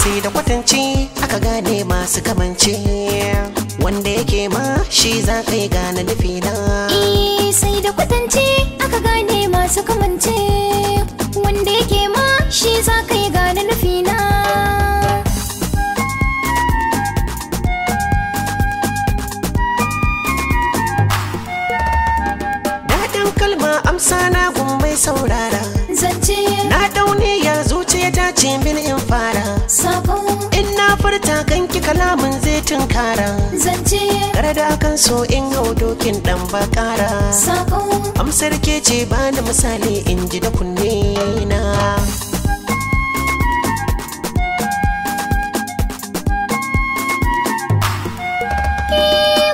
sai da kwatanci aka gane masu kamance, wanda yake ma shi za ka yi gane nufina. Sai da kwatance aka gane masu kamance, wanda yake ma shi za ka yi gane nufina. Daɗin kalma amsa na gumbai saurara, zance na daune ya zuciya ta ce min in fara. sako In na furta kanki kalamin zai tunkara, zance kar da akan so in hau dokin dan bakara. sako Amsar ke ce bani misali in ji da kunne na.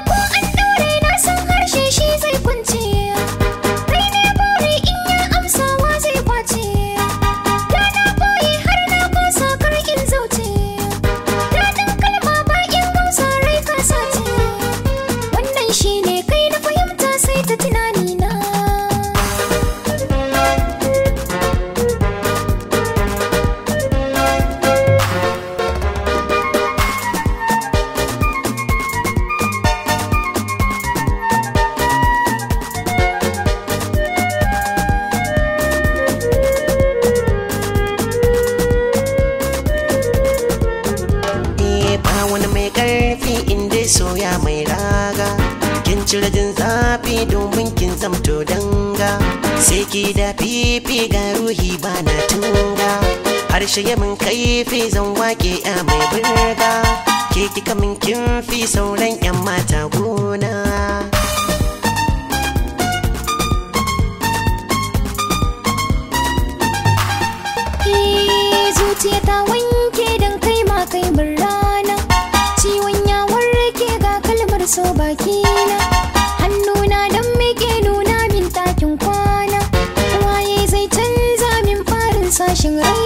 ko an daure na san harshe shi zai kunce, kai ne buri in ya amsawa zai kwace, da na boye har na kosa kar in zauce, daɗin kalma ba in gausa rai ka sace, wannan shi ne kai na fahimta sai ta tunani na. Ba wani mai karfi inda soya mai raga, kin cire jin zafi domin kin zamto danga, sai ki da fifi ga ruhi ba na tunga, harshe ya min kaifi zan wake ya mai burga, ke kika min kin fi sauran yan mata gona. Zuciya ta wanke don kai ma kai min rana, ciwon ya warke ga kalmar so bakina, hannuna don meke nuna min takin kwana, waye zai canza min farin sashin rai.